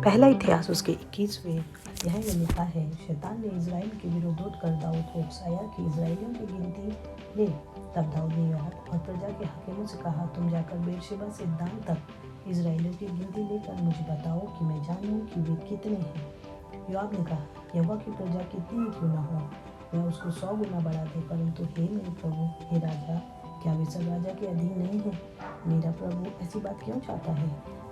पहला इतिहास उसके 21वें यह लिखा है, शैतान ने इजराइल के विरोध कर दाऊद को उकसाया कि इजराइलियों की गिनती ले। तब दाऊद ने योआब और प्रजा के हाकिमों से कहा, तुम जाकर बेरशेबा से दान तक इजराइलियों की गिनती लेकर मुझे बताओ कि मैं जानूं कि वे कितने हैं। योआब ने कहा, यहोवा की प्रजा कितनी ही क्यों न हो, वह उसको 100 गुना बढ़ा दे, परंतु हे मेरे प्रभु, हे राजा, क्या वे सब राजा के अधीन नहीं है? मेरा प्रभु ऐसी बात क्यों चाहता है?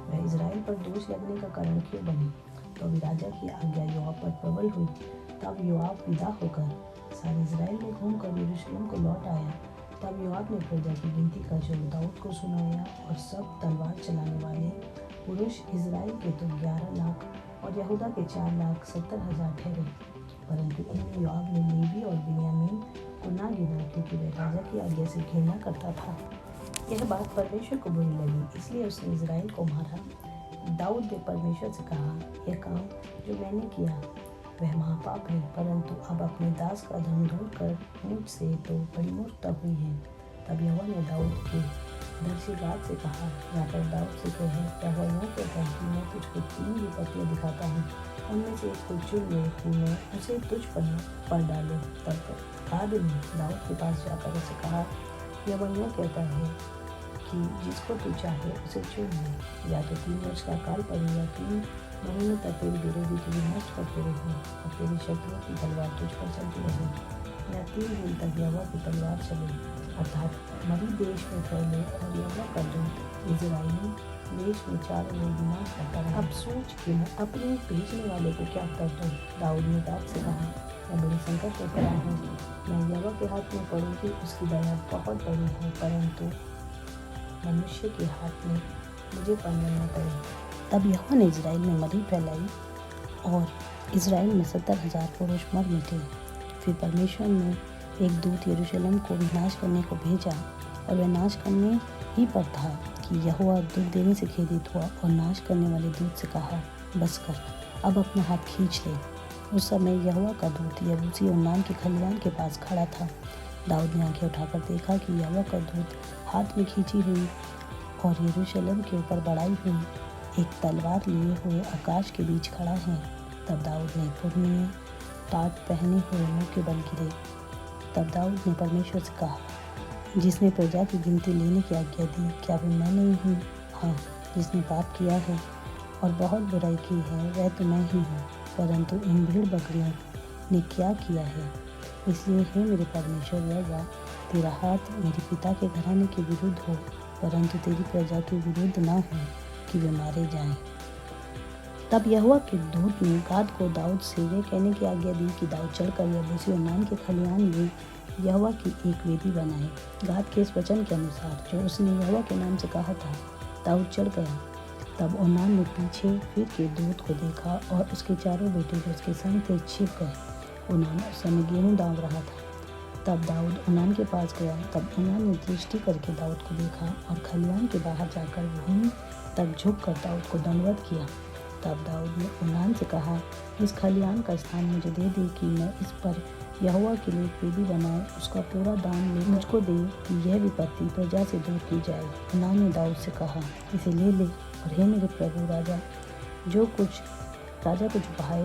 वह इजराइल पर दोष लगने का कारण क्यों बने? तो अभी राजा की आज्ञा योआब पर प्रबल हुई। तब योआब विदा होकर सारे इजराइल में घूमकर यरूशलेम को लौट आया। तब योआब ने प्रजा की गिनती का जो दाऊद को सुनाया, और सब तलवार चलाने वाले पुरुष इजराइल के तो 11 लाख और यहूदा के 4,70,000 ठहरे। परंतु इनमें योआब ने लेवी और बिन्यामीन को ना गिना, क्योंकि वह राजा की आज्ञा से घृणा करता था। यह बात परमेश्वर को बुरी लगी, इसलिए उसने इजराइल को मारा। दाऊद ने परमेश्वर से कहा, यह काम जो मैंने किया वह महापाप है, परंतु अब अपने दास का धन दूर कर मुझसे तो बड़ी मूर्खता हुई है। तब यहोवा ने दाऊद के दर्शी गाद से कहा, जाकर दाऊद से कहे, यहोवा यूँ कहता है कि मैं तुझको 3 विपत्तियाँ दिखाता हूँ, उनमें से एक को चुन ले कि मैं उसे तुझ पर डालूँ। तब गाद ने दाऊद के पास जाकर उसे कहा, यहोवा यूँ कहता है कि जिसको तू चाहे उसे चुन ले, या तो 3 वर्ष का काल पड़े या 3 महीनों तक तेरे विरोधी तुझे नष्ट करते रहे और तेरे शत्रुओं की तलवार तुझ पर चलती रहे, या 3 दिन तक यहोवा की तलवार चले, अर्थात मरी देश में फैले और यहोवा का दूत इजराइली देश में चारों ओर विनाश करता रहा। अब सोच कि मैं अपने भेजने वाले को क्या कर दूँ। दाऊद ने गाद से कहा, मैं बड़ी संकट में पड़ा हूँ, मैं यहोवा के हाथ में पड़ूंगी, उसकी दया बहुत बड़ी है, परंतु मनुष्य के हाथ में मुझे पड़ना न पड़े। तब यहोवा ने इजराइल में मरी फैलाई और इजराइल में 70,000 पुरुष मर मिटे। फिर परमेश्वर ने एक दूत यरूशलेम को विनाश करने को भेजा, और वह नाश करने ही पर था कि यहोवा दुख देने से खेदित हुआ और नाश करने वाले दूत से कहा, बस कर, अब अपना हाथ खींच ले। उस समय यहोवा का दूत यबूसी ओर्नान के खलिहान के पास खड़ा था। दाऊद ने आंखें उठाकर देखा कि यहोवा का दूत हाथ में खींची हुई और यरूशलेम के ऊपर बढ़ाई हुई एक तलवार लिए हुए आकाश के बीच खड़ा है। तब दाऊद ने पुरनिये टाट पहने हुए मुँह के बल गिरे। तब दाऊद ने परमेश्वर से कहा, जिसने प्रजा की गिनती लेने की आज्ञा दी, क्या वे मैं नहीं हूँ? हाँ, जिसने पाप किया है और बहुत बुराई की है वह तो मैं ही हूँ, परंतु इन भेड़ बकरियों ने क्या किया है? इसलिए हे मेरे परमेश्वर यहोवा, तेरा हाथ मेरे पिता के घराने के विरुद्ध हो, परंतु तेरी प्रजा के विरुद्ध ना हो कि वे मारे जाएं। तब यहोवा के दूत ने गाद को दाऊद से यह कहने की आज्ञा दी कि दाऊद चढ़कर यबूसी ओर्नान के खलिहान में यहोवा की एक वेदी बनाए। गाद के इस वचन के अनुसार जो उसने यहोवा के नाम से कहा था, दाऊद चढ़ गया। तब ओर्नान ने पीछे फिर के दूत को देखा और उसके चारों बेटे जो उसके संग थे छिप गए। ओर्नान उस समय गेहूँ दाव रहा था। तब दाऊद ओर्नान के पास गया। तब ओर्नान ने दृष्टि करके दाऊद को देखा और खलिहान के बाहर जाकर भूमि तक झुककर दाऊद को दंडवत किया। तब दाऊद ने ओर्नान से कहा, इस खलिहान का स्थान मुझे दे दे कि मैं इस पर यहोवा के लिए एक वेदी बनाए, उसका पूरा दाम ले मुझको दे कि यह विपत्ति प्रजा से दूर की जाए। ओर्नान ने दाऊद से कहा, इसे ले ले, और हे मेरे प्रभु राजा, जो कुछ राजा को चुकाए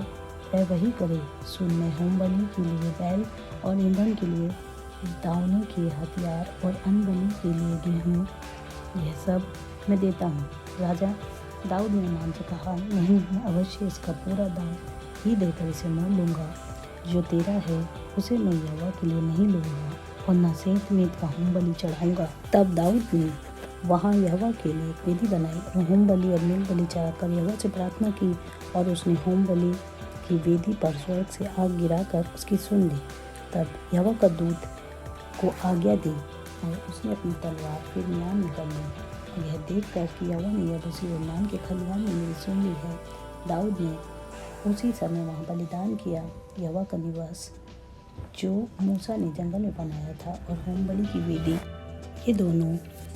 वह वही करे। सुन, मैं होम बलि के लिए बैल और ईंधन के लिए दावने के हथियार और अन्न बलि के लिए गेहूँ, यह सब मैं देता हूँ। राजा दाऊद ने ओर्नान से कहा, नहीं, मैं अवश्य इसका पूरा दाम ही देकर इसे मोल लूँगा। जो तेरा है उसे मैं यहोवा के लिए नहीं लूँगा और न सेंत मेद का होम बलि चढ़ाऊँगा। तब दाऊद ने वहाँ यहोवा के लिए एक वेदी बनाई और होम बलि और मेल बलि चढ़ाकर यहोवा से प्रार्थना की, और उसने होम बलि की वेदी पर स्वर्ग से आग गिराकर उसकी सुन ली। तब यहोवा का दूत को आज्ञा दी और उसने अपनी तलवार फिर म्यान में कर ली। और यह देख कर कि यहोवा ने यबूसी ओर्नान के खलिहान में मेरी सुन ली है, दाऊद ने उसी समय वहाँ बलिदान किया यहोवा का निवास जो मूसा ने जंगल में बनाया था और होम बलि की वेदी, ये दोनों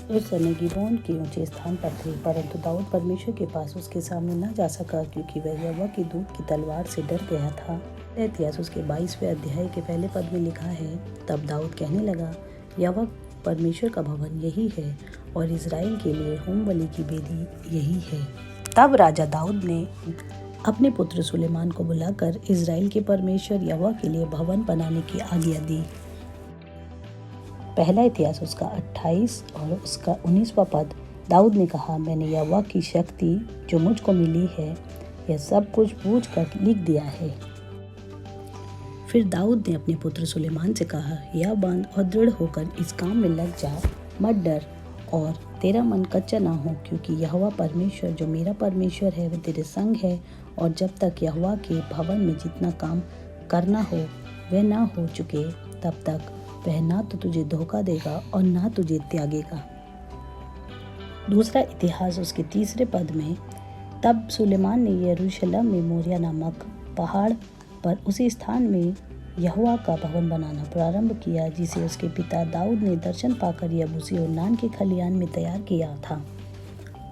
उस समय गिबोन के ऊंचे स्थान पर थे। परंतु दाऊद परमेश्वर के पास उसके सामने न जा सका, क्योंकि वह यहोवा के दूत की तलवार से डर गया था। इतिहास उसके 22वें अध्याय के पहले पद में लिखा है, तब दाऊद कहने लगा, यहोवा परमेश्वर का भवन यही है और इजराइल के लिए होम बलि की वेदी यही है। तब राजा दाऊद ने अपने पुत्र सुलेमान को बुलाकर इज़राइल के परमेश्वर यहोवा के लिए भवन बनाने की आज्ञा दी। पहला इतिहास उसका 28 और उसका 19वां पद। दाऊद ने कहा, मैंने यहोवा की शक्ति जो मुझको मिली है यह सब कुछ बूझ कर लिख दिया है। फिर दाऊद ने अपने पुत्र सुलेमान से कहा, यह बांध और दृढ़ होकर इस काम में लग जा, मत डर और तेरा मन कच्चा ना हो, क्योंकि यहोवा परमेश्वर जो मेरा परमेश्वर है वह तेरे संग है, और जब तक यहोवा के भवन में जितना काम करना हो वह ना हो चुके तब तक वह ना तो तुझे धोखा देगा और ना तुझे त्यागेगा। दूसरा इतिहास उसके 3 पद में। तब सुलेमान ने यरूशलेम में मोरिया नामक पहाड़ पर उसी स्थान में यहोवा का भवन बनाना प्रारंभ किया, जिसे उसके पिता दाऊद ने दर्शन पाकर यबूसी ओर्नान के खलियान में तैयार किया था।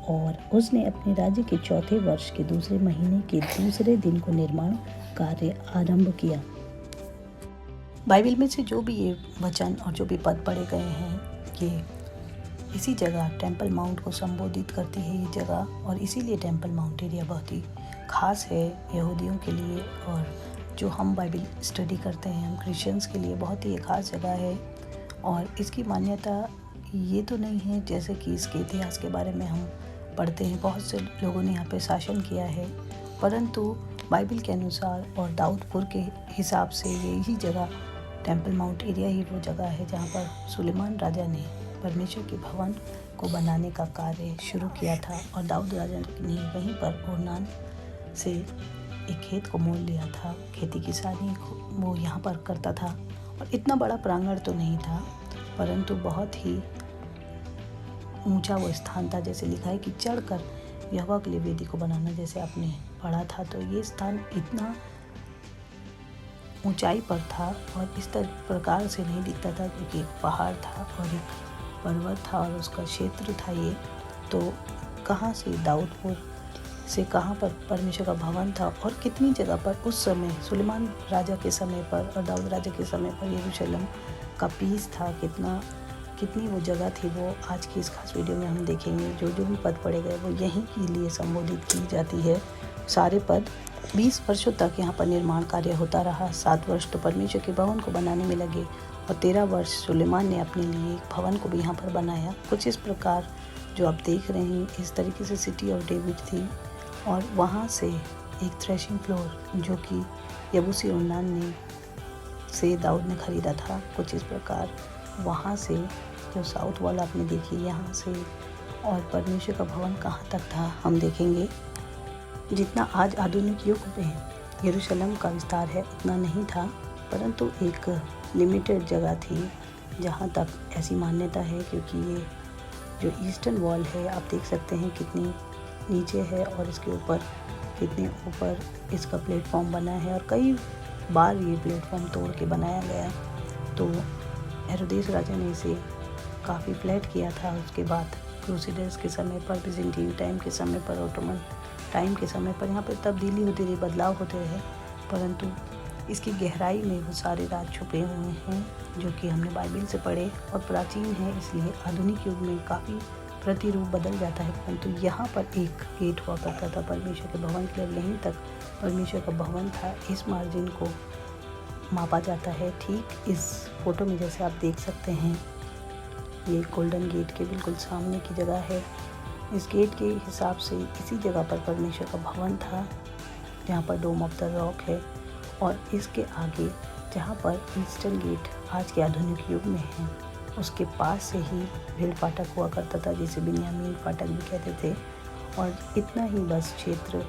और उसने अपने राज्य के 4थे वर्ष के 2 महीने के 2 दिन को निर्माण कार्य आरंभ किया। बाइबल में से जो भी ये वचन और जो भी पद पढ़े गए हैं, ये इसी जगह टेम्पल माउंट को संबोधित करती है ये जगह, और इसीलिए टेम्पल माउंट एरिया बहुत ही खास है यहूदियों के लिए, और जो हम बाइबल स्टडी करते हैं हम क्रिश्चियंस के लिए बहुत ही एक खास जगह है। और इसकी मान्यता ये तो नहीं है जैसे कि इसके इतिहास के बारे में हम पढ़ते हैं, बहुत से लोगों ने यहाँ पे शासन किया है, परंतु बाइबल के अनुसार और दाऊदपुर के हिसाब से यही जगह टेम्पल माउंट एरिया ही वो जगह है जहाँ पर सुलेमान राजा ने परमेश्वर के भवन को बनाने का कार्य शुरू किया था। और दाऊद राजा ने वहीं पर ओर्नान से एक खेत को मोल लिया था, खेती किसानी वो यहाँ पर करता था। और इतना बड़ा प्रांगण तो नहीं था, परंतु बहुत ही ऊंचा वो स्थान था, जैसे लिखा है कि चढ़कर यहोवा के लिए वेदी को बनाना, जैसे आपने पढ़ा था। तो ये स्थान इतना ऊंचाई पर था और इस प्रकार से नहीं दिखता था, क्योंकि एक पहाड़ था और एक पर्वत था और उसका क्षेत्र था ये। तो कहाँ से दाऊदपुर से कहाँ पर परमेश्वर का भवन था, और कितनी जगह पर उस समय सुलेमान राजा के समय पर और दाऊद राजा के समय पर यरूशलेम का पीस था, कितनी वो जगह थी, वो आज की इस खास वीडियो में हम देखेंगे। जो भी पद पढ़े गए वो यहीं के लिए संबोधित की जाती है। सारे पद 20 वर्षों तक यहाँ पर निर्माण कार्य होता रहा। 7 वर्ष तो परमेश्वर के भवन को बनाने में लगे और 13 वर्ष सुलेमान ने अपने लिए एक भवन को भी यहाँ पर बनाया। कुछ इस प्रकार जो आप देख रहे हैं, इस तरीके से सिटी ऑफ डेविड थी। और वहाँ से एक थ्रेशिंग फ्लोर जो कि यबूसी ओर्नान ने से दाऊद ने खरीदा था, कुछ इस प्रकार वहाँ से जो साउथ वॉल आपने देखी यहाँ से, और परमेश्वर का भवन कहाँ तक था हम देखेंगे। जितना आज आधुनिक युग में यरूशलेम का विस्तार है उतना नहीं था, परंतु एक लिमिटेड जगह थी जहाँ तक ऐसी मान्यता है, क्योंकि ये जो ईस्टर्न वॉल है आप देख सकते हैं कितनी नीचे है और इसके ऊपर कितने ऊपर इसका प्लेटफॉर्म बना है, और कई बार ये प्लेटफॉर्म तोड़ के बनाया गया। तो हेरोदेस राजा ने इसे काफ़ी फ्लैट किया था। उसके बाद क्रूसेडर्स के समय पर, बिजेंटाइन टाइम के समय पर, ओटोमन टाइम के समय पर यहाँ पर तब्दीली होती रही, बदलाव होते रहे, परंतु इसकी गहराई में वो सारे राज छुपे हुए हैं जो कि हमने बाइबल से पढ़े और प्राचीन है। इसलिए आधुनिक युग में काफ़ी प्रतिरूप बदल जाता है, परंतु यहाँ पर एक गेट हुआ करता था परमेश्वर के भवन के लिए, यहीं तक परमेश्वर का भवन था। इस मार्जिन को मापा जाता है। ठीक इस फोटो में जैसे आप देख सकते हैं, ये गोल्डन गेट के बिल्कुल सामने की जगह है। इस गेट के हिसाब से इसी जगह पर परमेश्वर का भवन था, जहाँ पर डोम ऑफ द रॉक है। और इसके आगे जहाँ पर ईस्टर्न गेट आज के आधुनिक युग में है, उसके पास से ही भीड़ फाटक हुआ करता था, जिसे बिन्यामीन फाटक भी कहते थे। और इतना ही बस क्षेत्र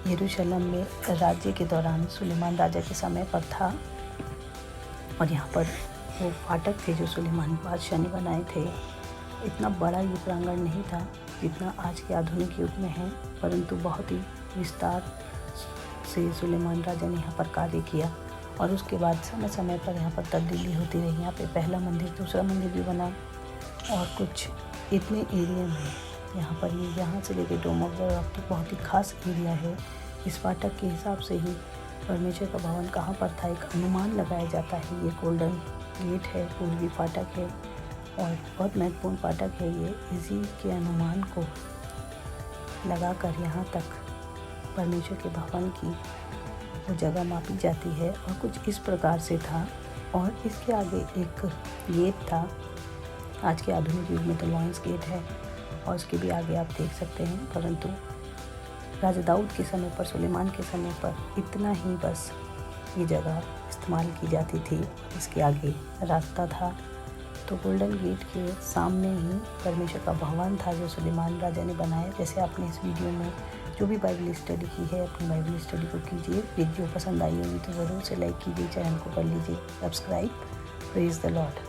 यरूशलेम में राज्य के दौरान सुलेमान राजा के समय पर था। और यहाँ पर वो फाटक थे जो सुलेमान बादशाह ने बनाए थे। इतना बड़ा ये प्रांगण नहीं था जितना आज के आधुनिक युग में है, परंतु बहुत ही विस्तार से सुलेमान राजा ने यहाँ पर कार्य किया। और उसके बाद समय समय पर यहाँ पर तब्दीली होती रही। यहाँ पे पहला मंदिर, दूसरा मंदिर भी बना, और कुछ इतने एरिया में यहाँ पर ये यहाँ से लेके डोम ऑफ द रॉक बहुत ही खास एरिया है। इस फाटक के हिसाब से ही परमेश्वर का भवन कहाँ पर था एक अनुमान लगाया जाता है। ये गोल्डन गेट है, पूर्वी फाटक है और बहुत महत्वपूर्ण फाटक है ये। इसी के अनुमान को लगाकर यहाँ तक परमेश्वर के भवन की वो जगह मापी जाती है और कुछ इस प्रकार से था। और इसके आगे एक गेट था, आज के आधुनिक युग में तो लॉयंस गेट है और उसके भी आगे आप देख सकते हैं, परंतु राजा दाऊद के समय पर, सुलेमान के समय पर इतना ही बस ये जगह इस्तेमाल की जाती थी। इसके आगे रास्ता था। तो गोल्डन गेट के सामने ही परमेश्वर का भवन था जो सुलेमान राजा ने बनाया। जैसे आपने इस वीडियो में जो भी बाइबल स्टडी की है, अपनी बाइबल स्टडी को कीजिए। वीडियो पसंद आई होगी तो ज़रूर से लाइक कीजिए, चैनल को कर लीजिए सब्सक्राइब। Praise the Lord.